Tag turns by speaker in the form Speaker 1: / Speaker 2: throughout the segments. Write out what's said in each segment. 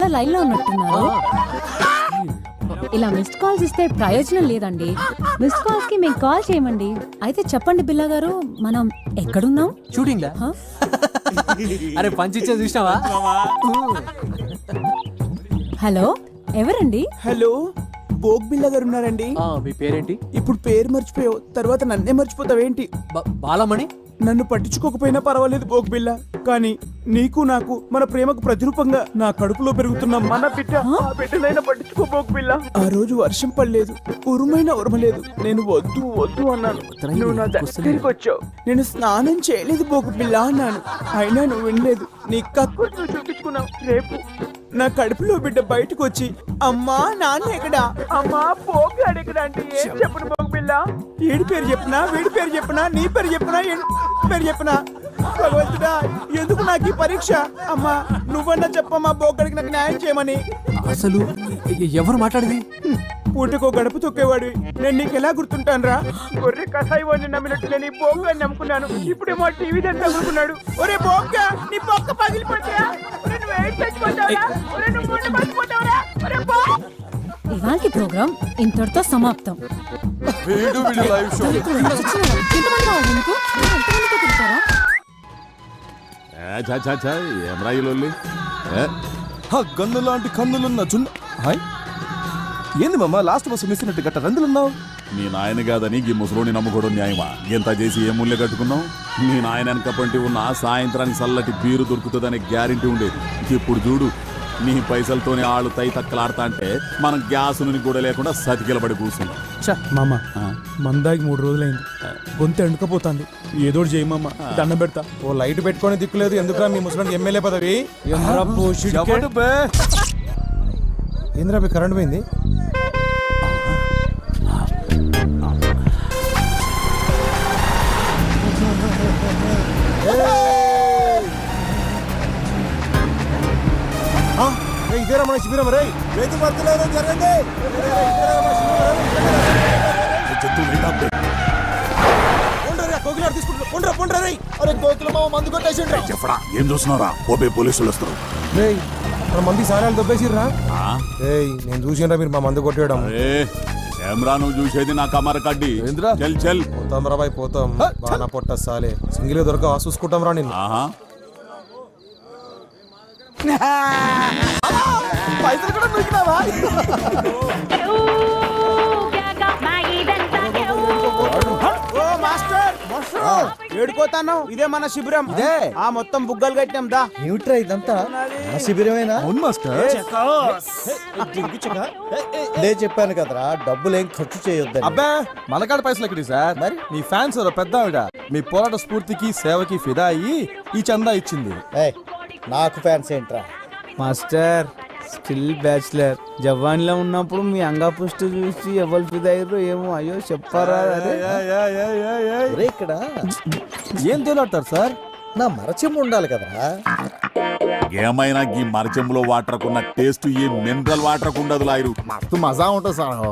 Speaker 1: Sir line లో ఉన్నట్టున్నారు. ఇలా మిస్డ్ కాల్స్ ఇస్తే ప్రయోజనం లేదండి. మిస్డ్ కాల్స్ కి మేము కాల్ చేయమండి. అయితే చెప్పండి బిల్లా గారు, మనం ఎక్కడున్నాం?
Speaker 2: షూటింగ్ అరే పంచిచ్చే చూసినావా?
Speaker 1: హలో, ఎవరండి?
Speaker 3: హలో, బోగ్ బిల్లా గారు ఉన్నారండి.
Speaker 2: మీ పేరేంటి?
Speaker 3: ఇప్పుడు పేరు మర్చిపోయావు, తర్వాత నన్నే మర్చిపోతావేంటి?
Speaker 2: బాలమణి.
Speaker 3: నన్ను పట్టించుకోకపోయినా పర్వాలేదు బోగ్ బిల్లా, కానీ నీకు నాకు మన ప్రేమకు ప్రతిరూపంగా నా కడుపులో పెరుగుతున్న మన బిడ్డనైనా పట్టించుకో బోగ్ బిల్లా. ఆ రోజు వర్షం పడలేదు, ఉరుమైనా ఉరమలేదు. నేను వద్దు వద్దు అన్నాను, నువ్వు నా దగ్గరికి వచ్చావు. నేను స్నానం చేయలేదు బోగ్ బిల్లా అన్నాను, అయినా నువ్వు వినలేదు. నీ కక్కుడు నువ్వు చూపించుకున్నావు. రేపు నా కడుపులో బిడ్డ బయటకు వచ్చి అమ్మా నాన్న ఎక్కడా, అమ్మా పోగాడు ఎక్కడా అంటే ఏం చెప్పను బోగ్ బిల్లా? ఏడి పేరు చెప్పనా, వీడి పేరు చెప్పనా, నీ పేరు చెప్పనా, పేరు చెప్పనా? భగవంతుడా, ఎందుకు నాకు ఈ పరీక్ష? అమ్మా నువ్వన్నా చెప్పమ్మా బోగడికి నాకు న్యాయం చేయమని.
Speaker 2: అసలు ఎవరు మాట్లాడేది?
Speaker 3: పూటకో గడప తొక్కేవాడివి, నేను నీకు ఎలా గుర్తుంటాను రా? గొర్రె కసాయి వాడిని నమ్మినట్టు నేను ఈ బోగ్గాన్ని నమ్ముకున్నాను. ఇప్పుడేమో టీవీ దాన్ని నమ్ముకున్నాడు. ఒరే బోగ్గా, నీ బొక్క పగిలిపోతాయా?
Speaker 1: ఇవాల్టి ప్రోగ్రామ్ ఇంతటితో సమాప్తం.
Speaker 4: గన్ను లాంటి కన్నులున్న చున్న. హాయ్, ఏంది మామ లాస్ట్ బస్సు మిస్ అయినట్టు గట్ట రందులున్నావు?
Speaker 5: నీ నాయన కాదని ఈ ముసలోని నమ్ముకోవడం న్యాయమా? ఎంత చేసి ఏ ముళ్ళే కట్టుకున్నావు? నీ నాయన వెనక పంటి ఉన్న సాయంత్రానికి చల్లటి బీరు దొరుకుతుందనే గ్యారెంటీ ఉండేది. ఇప్పుడు చూడు, నీ పైసలతోనే ఆళ్ళు తై తక్కలాడతా అంటే మనం గ్యాస్ నుండి కూడా లేకుండా సతికిలబడి కూర్చున్నాం.
Speaker 3: మామ మందాకి 3 రోజులైంది, గొంతు ఎండుకపోతుంది. ఏదో చేయమమ్మ, దండం పెడతా.
Speaker 4: ఓ లైట్ పెట్టుకొని దిక్కులేదు ఎందుకురా మీ ముసలానికి ఎమ్మెల్యే పదవి? ఏంద్రా మీ కరెంట్ పోయింది? ఇదేరా మన శిబిరం రే, రైతు భర్తలు జరగండి.
Speaker 5: ఏం చూస్తున్నారా? ఓపే పోలీసులు వస్తారు.
Speaker 4: మన మంది సారాలు దొబ్బేసిర్రా. నేను చూసినరా మీరు మా మందు కొట్టేయడం.
Speaker 5: కెమెరా నువ్వు చూసేది నా కమర కడ్డి. చల్ చల్
Speaker 4: పోతాం రా బాయ్, పోతాం. బాగా పొట్ట సాలే సింగిల్ దొరక చూసుకుంటాం రా నేను.
Speaker 3: పైసలు కూడా దొరికినావా? ఏడుకోతాను, ఇదే మన శిబిరం. ఆ మొత్తం బుగ్గలు కట్టాం దా.
Speaker 6: ఏమిట్రా ఇదంతా? శిబిరమేనా?
Speaker 4: అవును మాస్టర్.
Speaker 6: లే చెప్పాను కదరా, డబ్బులేం ఖర్చు చేయొద్దని.
Speaker 4: అబ్బా మనకాడ పైసలు ఎక్కడి సార్? మరి మీ ఫ్యాన్స్ పెద్ద ఆవిడ మీ పోరాట స్ఫూర్తికి సేవకి ఫిదా అయ్యి ఈ చందా ఇచ్చింది.
Speaker 6: నాకు ఫ్యాన్స్ ఏంట్రా?
Speaker 3: Master still bachelor. జవాన్లో ఉన్నప్పుడు మీ అంగపుష్టి చూసి ఎవరు ఫిదయ్యారో ఏమో. అయ్యో చెప్పారా?
Speaker 6: ఇక్కడ
Speaker 4: ఏం తేలాడతారు సార్?
Speaker 6: నా మరచెంబు ఉండాలి కదరా.
Speaker 5: ఏమైనా ఈ మరచెంబులో వాటర్ కున్న టేస్ట్ ఈ మినరల్ వాటర్ ఉండదు. లాయరు
Speaker 6: మస్తు మజా ఉంటుంది సార్.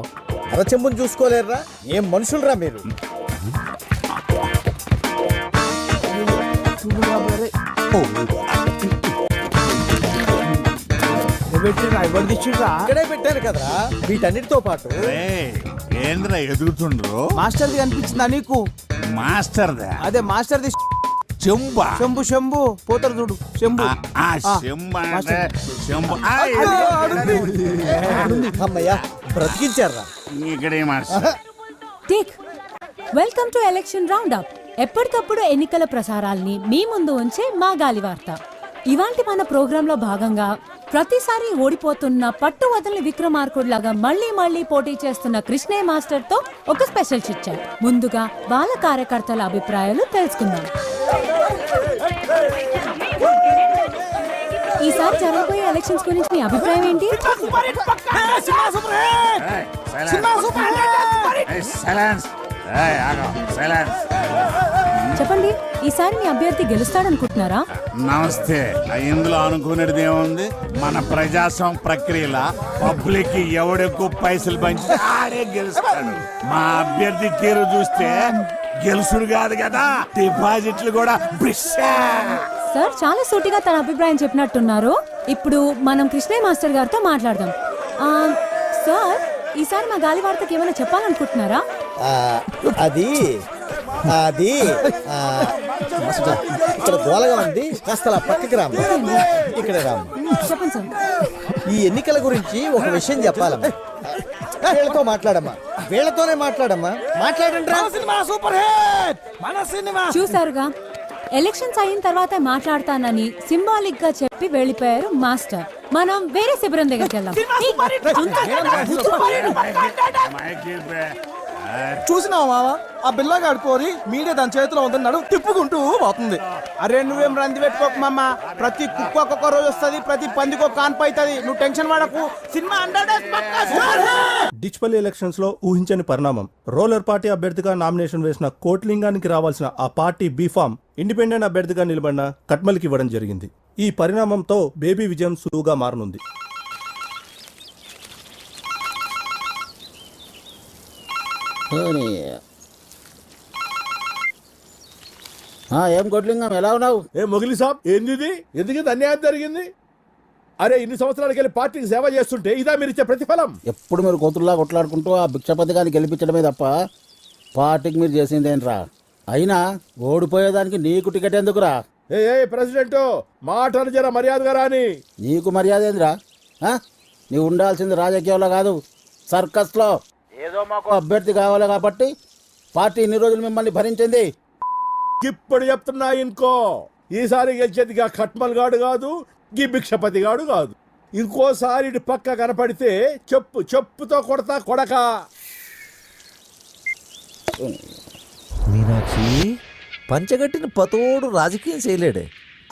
Speaker 6: మరచెంబుని చూసుకోలేరురా? ఏం మనుషులరా మీరు? ఇక్కడే పెట్టారు కదరా వీటన్నిటితో పాటు.
Speaker 5: ఏంద్రా ఎదుగుతుండ్రు?
Speaker 3: మాస్టర్ ది కనిపించిందా నీకు?
Speaker 5: మాస్టర్
Speaker 3: అదే మాస్టర్ ది
Speaker 5: చెంబా.
Speaker 3: శంభు శంభు పోతారు చూడు, శంభు.
Speaker 6: అమ్మయ్యా బ్రతికించారా?
Speaker 1: Welcome to election round up. ఎప్పటికప్పుడు ఎన్నికల ప్రసారాల్ని మీ ముందు ఉంచే మా గాలి వార్త. ఇవాంటి మన ప్రోగ్రామ్ లో భాగంగా ప్రతిసారి ఓడిపోతున్న పట్టు వదలని విక్రమార్కుడిలాగా మళ్లీ పోటీ చేస్తున్న కృష్ణయ్య మాస్టర్ తో ఒక స్పెషల్ చిట్చాట్. ముందుగా బాల కార్యకర్తల అభిప్రాయాలు తెలుసుకుందాం. ఈసారి జరగబోయే ఎలక్షన్స్ గురించి మీ అభిప్రాయం ఏంటి? చెప్పండి, ఈసారి మీ అభ్యర్థి గెలుస్తాడనుకుంటున్నారా?
Speaker 5: నమస్తే. ఇందులో అనుకునేది ఏముంది? మన ప్రజాస్వామ్య ప్రక్రియల పబ్లిక్ ఎవడెక్కువ పైసలు పంచి ఆడే గెలుస్తాడు. మా అభ్యర్థి తీరు చూస్తే గెలుసుడు కాదు కదా, డిపాజిట్లు కూడా.
Speaker 1: సార్ చాలా సూటిగా తన అభిప్రాయం చెప్పినట్టున్నారు. ఇప్పుడు మనం కృష్ణయ్య మాస్టర్ గారితో మాట్లాడదాం. సార్, ఈసారి మా గాలి వార్తకి ఏమైనా చెప్పాలనుకుంటున్నారా?
Speaker 6: ఆ, అది అది ఆ, ఇక్కడ గోలగా ఉంది, కాస్త అలా పక్కకి రాము. ఇక్కడ రాము.
Speaker 1: చెప్పండి సార్.
Speaker 6: ఈ ఎన్నికల గురించి ఒక విషయం చెప్పాలమ్మా. వీళ్ళతో మాట్లాడమ్మా, వీళ్ళతోనే మాట్లాడమ్మా. మాట్లాడండి రా.
Speaker 1: చూసారుగా, ఎలక్షన్స్ అయిన తర్వాత మాట్లాడతానని సింబాలిక్ గా చెప్పి వెళ్ళిపోయారు మాస్టర్. మనం వేరే శిబిరం దగ్గరికి వెళ్దాం.
Speaker 4: చూసినావా మావా, ఆ బిల్లగాడు పోరి మీడియా దాని చేతిలో ఉందని నడుము తిప్పుకుంటూ పోతుంది.
Speaker 3: అరే నువ్వేం రంది పెట్టుకోకు మామ. ప్రతి కుక్క ఒక్కొక్క రోజు వస్తుంది, ప్రతి పందికి ఒక కాన్పు అవుతుంది. నువ్వు టెన్షన్ పడకు. సినిమా 100 days పక్కా చూడాలి.
Speaker 7: డిచ్పల్లి ఎలక్షన్స్ లో ఊహించని పరిణామం. రోలర్ పార్టీ అభ్యర్థిగా నామినేషన్ వేసిన కోట్లింగానికి రావాల్సిన ఆ పార్టీ బీఫామ్ ఇండిపెండెంట్ అభ్యర్థిగా నిలబడిన కట్మల్కి ఇవ్వడం జరిగింది. ఈ పరిణామంతో బేబీ విజయం సులువుగా మారనుంది.
Speaker 8: ఏం కొట్లింగం, ఎలా ఉన్నావు?
Speaker 9: ఏ మొగిలి సాబ్, ఏంది ఇది? ఎందుకు ఇంత అన్యాయం జరిగింది? అరే ఇన్ని సంవత్సరాలకి వెళ్ళి పార్టీకి సేవ చేస్తుంటే ఇదా మీరు ఇచ్చే ప్రతిఫలం?
Speaker 8: ఎప్పుడు మీరు కోతుల్లా కొట్లాడుకుంటూ ఆ భిక్షపతిగాన్ని గెలిపించడమే తప్ప పార్టీకి మీరు చేసిందేంట్రా? అయినా ఓడిపోయేదానికి నీకు టికెట్ ఎందుకురా?
Speaker 9: ఏ ప్రెసిడెంట్, మాటను జర మర్యాదగా రాని.
Speaker 8: నీకు మర్యాద ఏందిరా? నీవు ఉండాల్సింది రాజకీయంలో కాదు, సర్కస్లో. ఏదో మాకు అభ్యర్థి కావాలి కాబట్టి పార్టీ ఇన్ని రోజులు మిమ్మల్ని భరించింది.
Speaker 9: ఇప్పుడు చెప్తున్నా ఇంకో, ఈసారి గెలిచేదిగా ఖట్మల్ గాడు కాదు, గీ భిక్షపతి గాడు కాదు. ఇంకోసారి ఇటు పక్క కనపడితే చెప్పుతో కొడతా కొడక.
Speaker 10: మీనాక్షి, పంచగట్టిన పతోడు రాజకీయం చేయలేడే,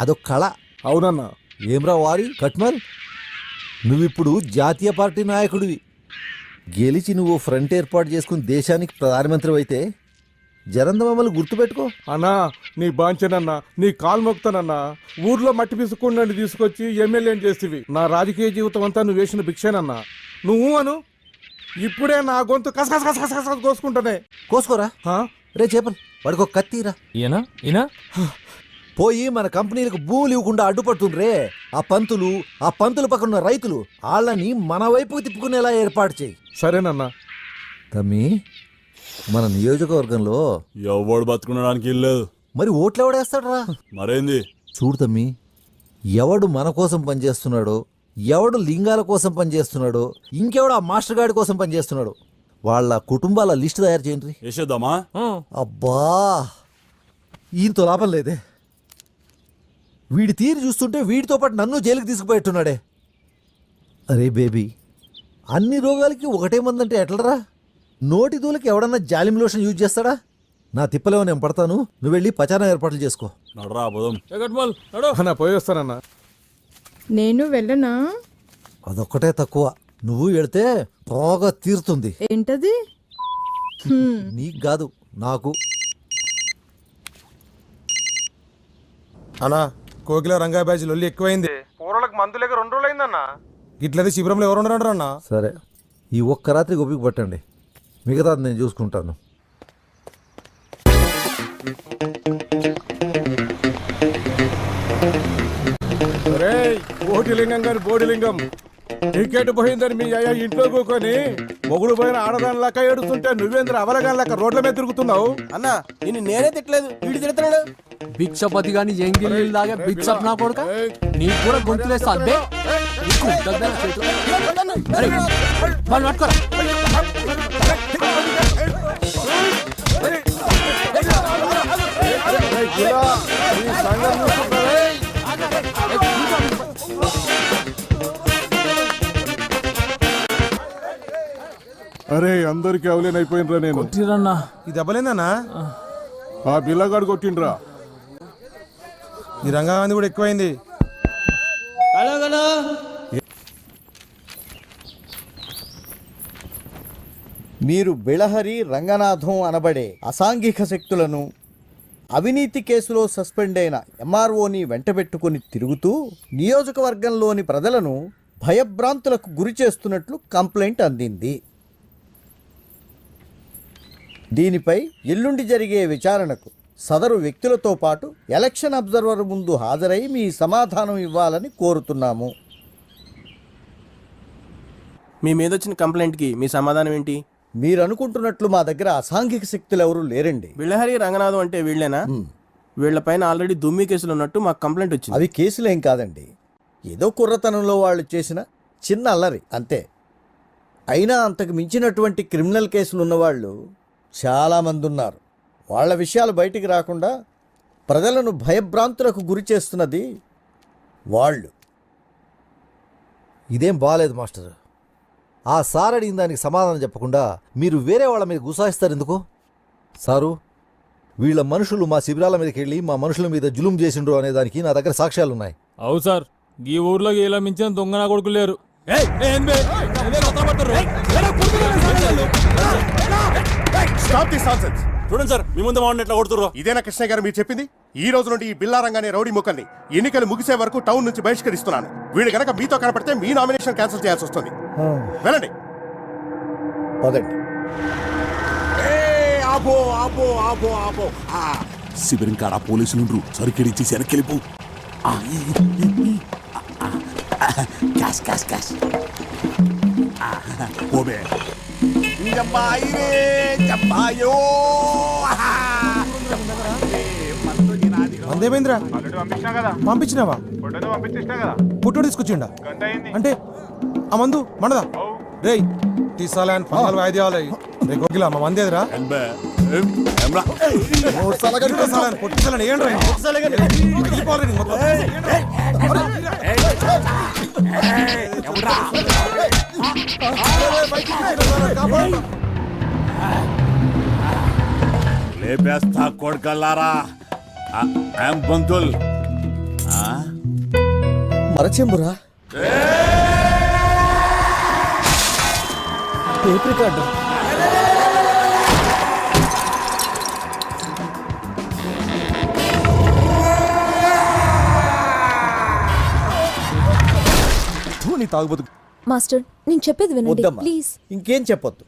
Speaker 10: అదొక కళ.
Speaker 4: అవునన్నా.
Speaker 10: ఏమ్రా వారి కట్మల్, నువ్విప్పుడు జాతీయ పార్టీ నాయకుడివి. గెలిచి నువ్వు ఫ్రంట్ ఏర్పాటు చేసుకుని దేశానికి ప్రధానమంత్రి అయితే జనంద మమ్మల్ని గుర్తుపెట్టుకో.
Speaker 3: అన్నా నీ బాంచనన్నా, నీ కాలు మొక్తానన్నా. ఊర్లో మట్టి పిసుకుండా తీసుకొచ్చి ఎమ్మెల్యేని చేస్తేవి. నా రాజకీయ జీవితం అంతా నువ్వు వేసిన భిక్షేనన్నా. నువ్వు అను, ఇప్పుడే నా గొంతు కసకస కోసుకుంటానే.
Speaker 10: కోసుకోరా రే చేపలు, వాడికి ఒక కత్తిరా.
Speaker 2: ఈయన
Speaker 10: పోయి మన కంపెనీలకు భూములు ఇవ్వకుండా అడ్డుపడుతుండ్రే ఆ పంతులు పక్కన ఉన్న రైతులు, వాళ్ళని మన వైపుకు తిప్పుకునేలా ఏర్పాటు చేయి.
Speaker 3: సరేనన్నా.
Speaker 10: తమ్మి, మన నియోజకవర్గంలో
Speaker 5: ఎవడు బతుకునడానికి ఇల్లేదు.
Speaker 10: మరి ఓట్లు ఎవడేస్తాడు రా?
Speaker 5: మరేంది?
Speaker 10: చూడు తమ్మి, ఎవడు మన కోసం పనిచేస్తున్నాడో, ఎవడు లింగాల కోసం పనిచేస్తున్నాడో, ఇంకెవడు ఆ మాస్టర్ గాడి కోసం పనిచేస్తున్నాడో వాళ్ళ కుటుంబాల లిస్టు తయారు చేయండి.
Speaker 5: వేసేద్దామా?
Speaker 10: అబ్బా, ఈయనతో లాభం లేదే. వీడి తీరు చూస్తుంటే వీడితో పాటు నన్ను జైలుకి తీసుకుపోయేట్టున్నాడే. అరే బేబీ, అన్ని రోగాలకి ఒకటే మందంటే ఎట్లరా? నోటి దూలకి ఎవడన్నా జాలిం లోషన్ యూజ్ చేస్తాడా? నా తిప్పలేవో నేను పడతాను, నువ్వు వెళ్ళి పచారం ఏర్పాట్లు చేసుకో.
Speaker 5: నడరా పోదాం.
Speaker 3: అన్నా పోయి వస్తానన్నా.
Speaker 11: నేను వెళ్ళనా?
Speaker 10: అదొక్కటే తక్కువ, నువ్వు వెళితే బాగా తీరుతుంది.
Speaker 11: ఏంటది?
Speaker 10: నీకు కాదు, నాకు.
Speaker 4: అన్నా, కోకిల రంగాయ బ్యాచ్ లొల్లి ఎక్కువైంది.
Speaker 3: పూర్వలకు మందు లేక 2 రోజులు అయిందన్నా.
Speaker 4: ఇట్లయితే శిబిరంలో ఎవరు ఉండరు అన్నా?
Speaker 10: సరే, ఈ ఒక్క రాత్రి గొప్పికి పట్టండి, మిగతాది నేను చూసుకుంటాను.
Speaker 3: బోడిలింగం గారు బోడిలింగం, టికెట్ పోయిందని మీ అయ్యా ఇంట్లో కూకొని మొగుడు పోయిన ఆడదానిలాగా ఏడుస్తుంటే నువ్వేంద్ర అవలగానిలాగా రోడ్ల మీద తిరుగుతున్నావు?
Speaker 4: అన్నా, నిన్ను నేనే తిట్టలేదు, వీడు తిడతాడు.
Speaker 2: భిక్షపతి గాని ఎంగిల్ లాగా భిక్షప్ నా కొడుక, నీకు కూడా గొంతులేస్తా.
Speaker 3: అరే అందరికి అవలేనైపోయినరా నేను.
Speaker 4: ఈ దెబ్బలేందన్నా?
Speaker 3: ఆ బిల్లగాడు కొట్టిండ్రా.
Speaker 4: ఈ రంగాగాంధీ కూడా ఎక్కువైంది.
Speaker 6: మీరు బిళహరి రంగనాథం అనబడే అసాంఘిక శక్తులను అవినీతి కేసులో సస్పెండ్ అయిన ఎంఆర్ఓని వెంటబెట్టుకుని తిరుగుతూ నియోజకవర్గంలోని ప్రజలను భయభ్రాంతులకు గురి చేస్తున్నట్లు కంప్లైంట్ అందింది. దీనిపై ఎల్లుండి జరిగే విచారణకు సదరు వ్యక్తులతో పాటు ఎలక్షన్ అబ్జర్వర్ ముందు హాజరై మీ సమాధానం ఇవ్వాలని కోరుతున్నాము.
Speaker 3: మీ మీద వచ్చిన కంప్లైంట్కి మీ సమాధానం ఏంటి?
Speaker 6: మీరు అనుకుంటున్నట్లు మా దగ్గర అసాంఘిక శక్తులు ఎవరూ లేరండి.
Speaker 3: బిళ్ళహరి రంగనాథం అంటే వీళ్ళేనా? వీళ్ళపైన ఆల్రెడీ దుమ్మి కేసులు ఉన్నట్టు మాకు కంప్లైంట్ వచ్చింది.
Speaker 6: అవి కేసులేం కాదండి, ఏదో కుర్రతనంలో వాళ్ళు చేసిన చిన్న అల్లరి అంతే. అయినా అంతకు మించినటువంటి క్రిమినల్ కేసులు ఉన్నవాళ్ళు చాలామంది ఉన్నారు. వాళ్ళ విషయాలు బయటికి రాకుండా ప్రజలను భయభ్రాంతులకు గురి చేస్తున్నది వాళ్ళు.
Speaker 10: ఇదేం బాగాలేదు మాస్టర్. ఆ సార్ అడిగిన దానికి సమాధానం చెప్పకుండా మీరు వేరే వాళ్ళ మీద గుసాయిస్తారు ఎందుకు? సారు, వీళ్ళ మనుషులు మా శిబిరాల మీదకి వెళ్ళి మా మనుషుల మీద జులుం చేసిండ్రు అనే దానికి నా దగ్గర సాక్ష్యాలున్నాయి.
Speaker 2: అవు సార్, ఈ ఊర్లో ఇలా మించిన దొంగ నా కొడుకు లేరు.
Speaker 4: చూడండి సార్, మీ ముందు వాడిని ఎట్లా కొడుతుర్రో. ఇదేనా కృష్ణ గారు మీరు చెప్పింది? ఈ రోజు నుండి ఈ బిల్లారంగానే రౌడీ ముక్కల్ని ఎన్నికలు ముగిసే వరకు టౌన్ నుంచి బహిష్కరిస్తున్నాను. వీళ్ళు గనక మీతో కనపడితే మీ నామినేషన్ క్యాన్సిల్ చేయాల్సి వస్తుంది. వెళ్ళండి.
Speaker 6: పదండి.
Speaker 5: శిబిరం కాడ పోలీసులు సరికెడిచ్చి వెనక్కి పోబే.
Speaker 3: అందేమేంద్రా పంపించినావా? పుట్టోడు తీసుకొచ్చిండా అంటే ఆ మందు మనదా? రేయ్ తీసాలని 14 వాయిద్యాలు రే గోగిలా మా మందేదిరా
Speaker 5: లేపేస్తా కొడుకల్లారా. బంతుల్
Speaker 6: మరచెంబురా, టేప్ రికార్డు.
Speaker 11: మాస్టర్ నేను చెప్పేది వినండి
Speaker 6: వద్దమ్మా,
Speaker 11: ప్లీజ్.
Speaker 6: ఇంకేం చెప్పొద్దు.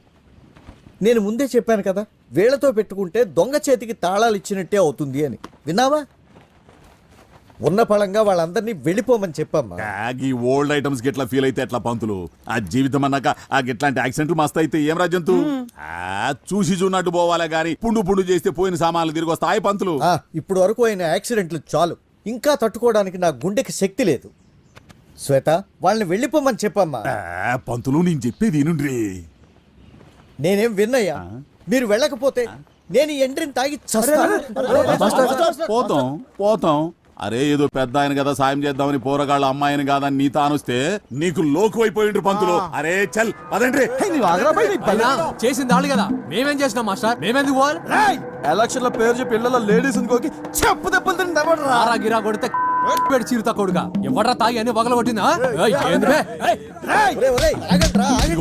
Speaker 6: నేను ముందే చెప్పాను కదా, వీళ్లతో పెట్టుకుంటే దొంగ చేతికి తాళాలు ఇచ్చినట్టే అవుతుంది అని. విన్నావా? ఉన్న పళంగా వాళ్ళందరినీ వెళ్ళిపోమని చెప్పమ్మా.
Speaker 5: ఈ ఓల్డ్ ఐటమ్స్ గిట్లా ఫీల్ అయితే ఎట్లా పంతులు? ఆ జీవితం అన్నాక ఆ గిట్లాంటి యాక్సిడెంట్లు మస్తు అయితే ఏం రాజంతు? చూసి చూన్నట్టు పోవాలే గాని పుండు చేస్తే పోయిన సామాన్లు తిరిగి వస్తాయి పంతులు.
Speaker 6: ఇప్పుడు వరకు అయిన యాక్సిడెంట్లు చాలు, ఇంకా తట్టుకోవడానికి నా గుండెకి శక్తి లేదు. శ్వేత, వాళ్ళని వెళ్ళిపోమని చెప్పమ్మా.
Speaker 5: పంతులు నేను చెప్పేది నుండ్రి.
Speaker 6: నేనేం విన్నయ్యా, మీరు వెళ్ళకపోతే నేను ఈ ఎండ్రిని తాగి చస్తాను.
Speaker 5: పోతాం. అరే ఏదో పెద్ద ఆయన కదా సాయం చేద్దామని పోరగాళ్ళ అమ్మాయిని కాదని నీ తానొస్తే నీకు లోకు అయిపోయిండ్రు పంతులు. అరే చల్ పదండ్రి.
Speaker 2: చేసింది వాళ్ళు కదా, మేమేం చేసినాం మాస్టర్? మేమెందుకు పోవాలి?
Speaker 4: ఎలక్షన్ లో పేరు చెప్పి ఇళ్లలో లేడీస్ ఇంకోకి చెప్పు దెబ్బలు తింటారా
Speaker 2: గిరా కొడితే చీరుతా కొడుగా ఎవడ్రా తాగి అని పగల కొట్టిందా?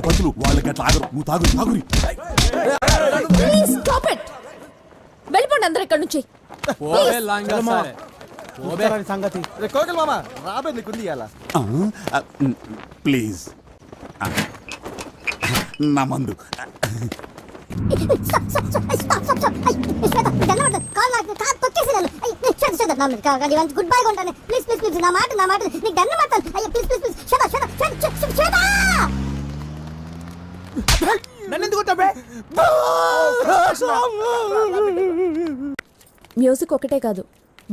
Speaker 5: పంతులు వాళ్ళకి అట్లా ఆగరు, నువ్వు తాగురి.
Speaker 11: వెళ్ళిపోండి అందరు ఇక్కడ నుంచి.
Speaker 3: సంగతి
Speaker 4: కోకిల మామ రాబే నీకుంది ఇలా.
Speaker 5: ప్లీజ్ నా మందు.
Speaker 12: గుడ్ బై కొంటాను ప్లీజ్ ప్లీజ్ ప్లీజ్. నా మాట నీకు దండ మాట్లాడు. అయ్యో ప్లీజ్ ప్లీజ్ ప్లీజ్.
Speaker 11: మ్యూజిక్ ఒకటే కాదు,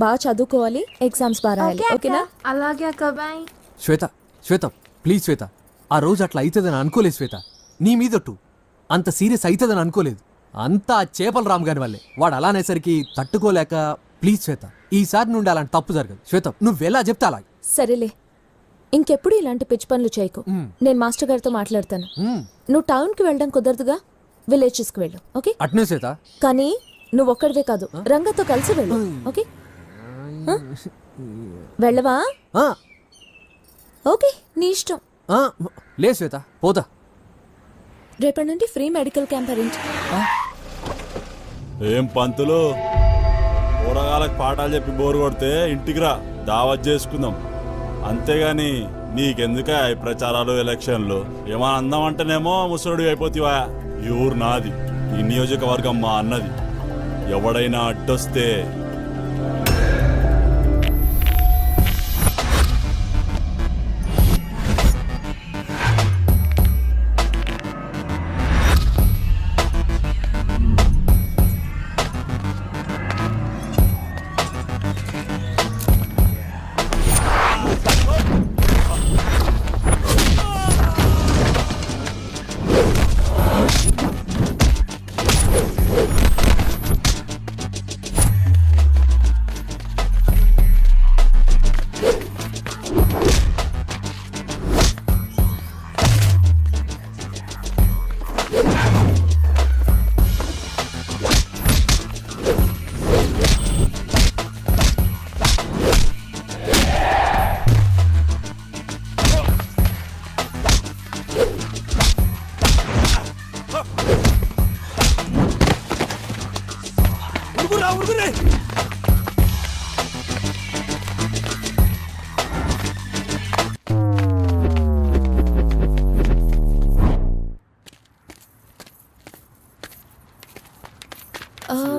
Speaker 11: బాగా చదువుకోవాలి, ఎగ్జామ్స్ బాగా రాయాలి. ఓకేనా?
Speaker 12: అలాగే అక్కబాయ్.
Speaker 2: శ్వేత ప్లీజ్ శ్వేత, ఆ రోజు అట్లా అవుతుందని అనుకోలేదు శ్వేత. నీ మీదట్టు అంత సీరియస్ అవుతుందని అనుకోలేదు. అంతా చేపల రామ్ గారి వల్లే. వాడు అలా అనేసరికి తట్టుకోలేక. ప్లీజ్ శ్వేత, ఈసారి నుండి అలాంటి తప్పు జరగదు. శ్వేత నువ్వెలా చెప్తా అలా.
Speaker 11: సరేలే, ఇంకెప్పుడు ఇలాంటి పిచ్చి పనులు చేయకు. నేను మాస్టర్ గారితో మాట్లాడతాను. నువ్వు టౌన్కి వెళ్ళడం కుదరదుగా, విలేజెస్కి వెళ్ళు. ఓకే?
Speaker 2: అట్నే శ్వేత.
Speaker 11: కానీ నువ్వు ఒక్కడివే కాదు, రంగతో కలిసి వెళ్ళు. ఓకే? వెళ్ళవా? ఓకే, నీ ఇష్టం.
Speaker 2: లే శ్వేత, పోతా.
Speaker 11: రేపటి నుండి ఫ్రీ మెడికల్ క్యాంప్ అరేంజ్.
Speaker 13: ఏం పంతులు, కూరగాయలకు పాఠాలు చెప్పి బోరు కొడితే ఇంటికి రా, దావత్ చేసుకుందాం. అంతేగాని నీకెందుకా ఈ ప్రచారాలు, ఎలక్షన్లు? ఏమన్నా అందామంటేనేమో ముసలుడి అయిపోతావా? ఈ ఊరు నాది, ఈ నియోజకవర్గం మా అన్నది. ఎవడైనా అడ్డొస్తే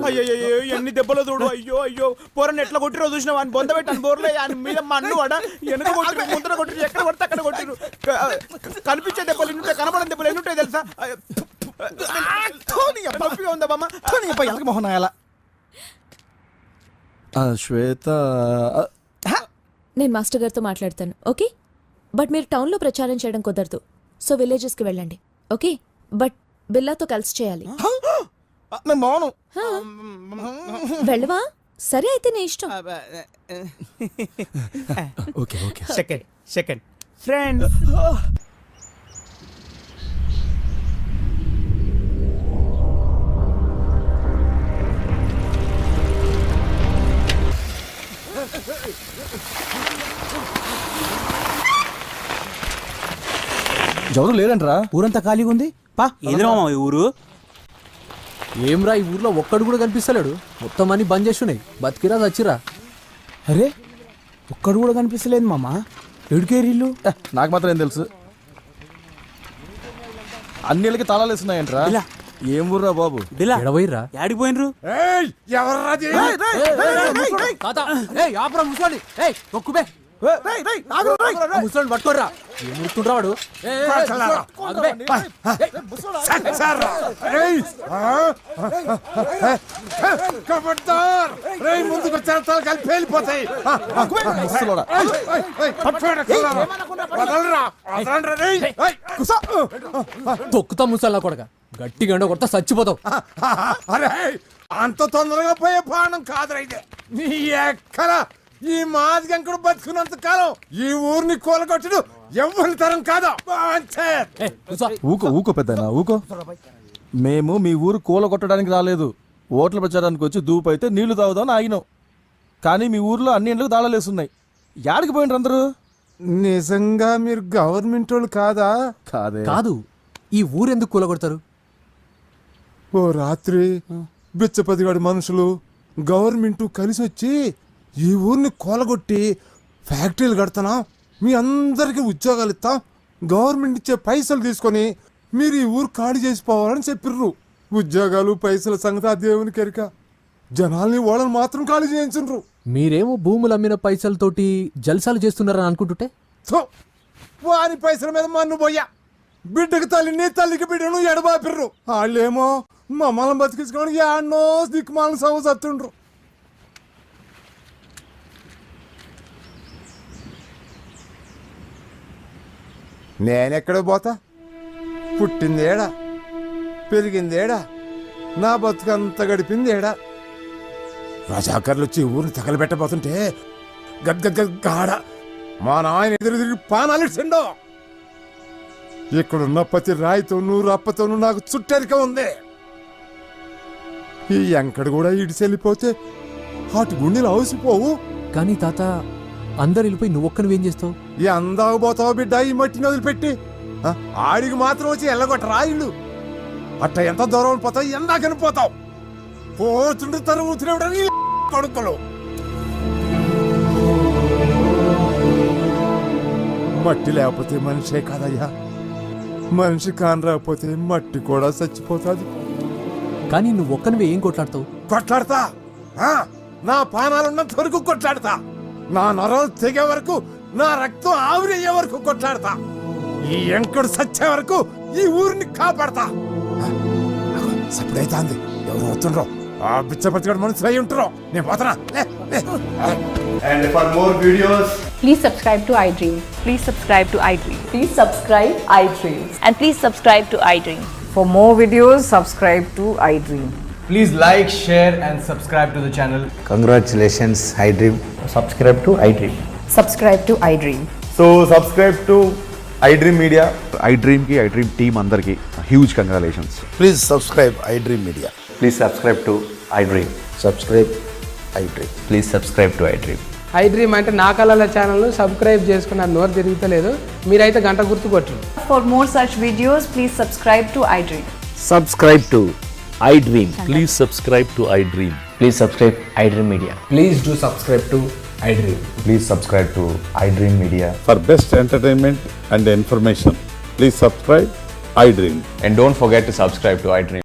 Speaker 3: అయ్యో ఎన్ని దెబ్బలు చూడు. అయ్యో అయ్యో పోరని ఎట్లా కొట్టిరో చూసినావు అని బొంద పెట్టాను బోర్లే అని మీద మన్ను వాడ వెనక కొట్టిరు ముందర కొట్టిరు ఎక్కడ కొడితే అక్కడ కొట్టిరు. కనిపించే దెబ్బలు ఎన్ని ఉంటాయి కనబడని దెబ్బలు ఎన్ని ఉంటాయి తెలుసా? నొప్పిగా ఉందా బామ్మ?
Speaker 6: మొహన్ అలా శ్వేత
Speaker 11: నేను మాస్టర్ గారితో మాట్లాడతాను, ఓకే? బట్ మీరు టౌన్లో ప్రచారం చేయడం కుదరదు, సో విలేజెస్కి వెళ్ళండి, ఓకే? బట్ బిల్లాతో కలిసి చేయాలి.
Speaker 3: నేను బాను.
Speaker 11: వెళ్ళవా? సరే అయితే నీ ఇష్టం.
Speaker 2: Okay okay.
Speaker 3: Second friends.
Speaker 6: ఎవరు లేరంటరా?
Speaker 3: ఊరంతా ఖాళీగా ఉంది. పా ఎదురు ఈ ఊరు.
Speaker 2: ఏమ్రా ఈ ఊర్లో ఒక్కడు కూడా కనిపిస్తలేడు. మొత్తం అన్ని బంద్ చేస్తున్నాయి. బతికిరా చచ్చిరా.
Speaker 3: అరే ఒక్కడు కూడా కనిపిస్తలేదు మామ. ఎడుకేరిల్లు
Speaker 6: నాకు మాత్రం ఏం తెలుసు. అన్నిళ్ళకి తాళాలు వేస్తున్నాయంట్రా. ఏం ఊర్రా బాబు?
Speaker 2: ఎడవైరా
Speaker 3: ఆడిపోయినరు.
Speaker 2: తొక్కుబే ముసలి పట్టుకోర్రా. ఏం ముడుతుండ్రా వాడు?
Speaker 4: ముందుకు వచ్చేస్తాను కలిపి వెళ్ళిపోతాయి.
Speaker 2: తొక్కుతా ముసల్లా కొడక. గట్టి గంట కొడతా చచ్చిపోతావు.
Speaker 4: అరే అంత తొందరగా పోయే ప్రాణం కాదురా ఇది. నీ ఎక్కల ఈ మాదిగంకుడు బతుకున్నంత కాలం ఈ ఊరిని కూలగొట్టుడు ఎవరి తరం కాదు.
Speaker 6: ఊకో ఊకో పెద్దనా ఊకో. మేము మీ ఊరు కూల కొట్టడానికి రాలేదు, ఓట్ల ప్రచారానికి వచ్చి దూపు అయితే నీళ్లు తాగుదామని ఆగినాం. కానీ మీ ఊర్లో అన్ని ఇండ్లకు తాళాలు వేస్తున్నాయి. యాడికి పోయినరు అందరూ?
Speaker 4: నిజంగా మీరు గవర్నమెంట్ వాళ్ళు కాదా?
Speaker 6: కాదే.
Speaker 2: కాదు. ఈ ఊరెందుకు కూలగొడతారు?
Speaker 4: ఓ రాత్రి బిచ్చపతిగాడి మనుషులు గవర్నమెంట్ కలిసి వచ్చి ఈ ఊరిని కూలగొట్టి ఫ్యాక్టరీలు కడతాం, మీ అందరికి ఉద్యోగాలు ఇస్తాం, గవర్నమెంట్ ఇచ్చే పైసలు తీసుకొని మీరు ఈ ఊరు ఖాళీ చేసిపోవాలని చెప్పిర్రు. ఉద్యోగాలు పైసల సంగతి ఆ దేవునికి ఎరిక. జనాల్ని వాళ్ళని మాత్రం ఖాళీ చేయించుండ్రు.
Speaker 2: మీరేమో భూములు అమ్మిన పైసలతోటి జల్సాలు చేస్తున్నారని అనుకుంటుంటే
Speaker 4: వారి పైసల మీద మన్ను పోయా. బిడ్డకి తల్లిని తల్లికి బిడ్డను ఎడబాపిర్రు. వాళ్ళేమో మమ్మల్ని బతికించుకోవడానికి ఎన్నో దిక్కుమాలను సవ చత్తుండ్రు. నేనెక్కడ పోతా? పుట్టిందేడా, పెరిగిందేడా, నా బతుకంత గడిపిందేడా. రజాకర్లు వచ్చి ఊరిని తగలబెట్టబోతుంటే గద్గద్గాడ మా నాయన ఎదురు తిరిగి పానాలిచ్చిండో. ఇక్కడున్న ప్రతి రాయితోనూ రప్పతోనూ నాకు చుట్టరిక ఉంది. ఈ ఎంకడు కూడా ఇడిచెళ్ళిపోతే అటు గుండెలు అవసిపోవు.
Speaker 2: కానీ తాత, అందరు వెళ్ళిపోయి నువ్వొక్కనివేం చేస్తావు?
Speaker 4: ఈ అందాకు పోతావు బిడ్డ ఈ మట్టిని వదిలిపెట్టి. ఆడికి మాత్రం వచ్చి ఎల్లగొట్ట రాయిళ్ళు. అట్ట ఎంత దూరం పోతావు, ఎందాకని పోతావు. పోతుండే తరుగుతున్నవి కొడుకులు. మట్టి లేకపోతే మనిషే కాదయ్యా. మనిషి కాని రాకపోతే మట్టి కూడా చచ్చిపోతుంది.
Speaker 2: కానీ నువ్వొక్కనివే ఏం కొట్లాడతావు?
Speaker 4: కొట్లాడతా ఆ, నా పానాలున్నంత వరకు కొట్లాడతా, నా నరాలు తెగే వరకు, నా రక్తం ఆవిరయ్యే వరకు కొట్లాడతా, ఈ ఎంకడు సచ్చే వరకు ఈ ఊరిని కాపాడతా. సప్పుడైతే అంది, ఎవరు వస్తుండ్రో ఆ బిచ్చపతిగాడు మనుషులు అయి ఉంటారో. నేను పోతున్నా.
Speaker 9: And for more videos,
Speaker 1: Please subscribe to iDream.
Speaker 11: Please subscribe to iDream.
Speaker 1: Please subscribe iDream.
Speaker 11: And please subscribe to iDream.
Speaker 1: For more videos, subscribe to iDream.
Speaker 3: Please like, share and subscribe to the channel.
Speaker 8: Congratulations iDream.
Speaker 3: Subscribe to iDream.
Speaker 1: Subscribe to iDream.
Speaker 3: So subscribe to iDream Media.
Speaker 9: iDream की iDream team अंदर की huge congratulations.
Speaker 8: Please subscribe iDream media.
Speaker 3: Please subscribe to iDream.
Speaker 8: Subscribe iDream.
Speaker 3: Please subscribe to iDream.
Speaker 14: iDream అంటే నా కళల ఛానల్ను subscribe చేసుకున్న నోరు తిరుగుతలేదు, మీరైతే గంట గుర్తు కొట్టండి.
Speaker 1: For more such videos, please subscribe to iDream.
Speaker 3: Subscribe to iDream.
Speaker 13: Please subscribe to iDream.
Speaker 3: Please subscribe iDream Media. Please do subscribe to iDream.
Speaker 9: Please subscribe to iDream Media.
Speaker 5: For best entertainment and information, please subscribe iDream.
Speaker 3: And don't forget to subscribe to iDream.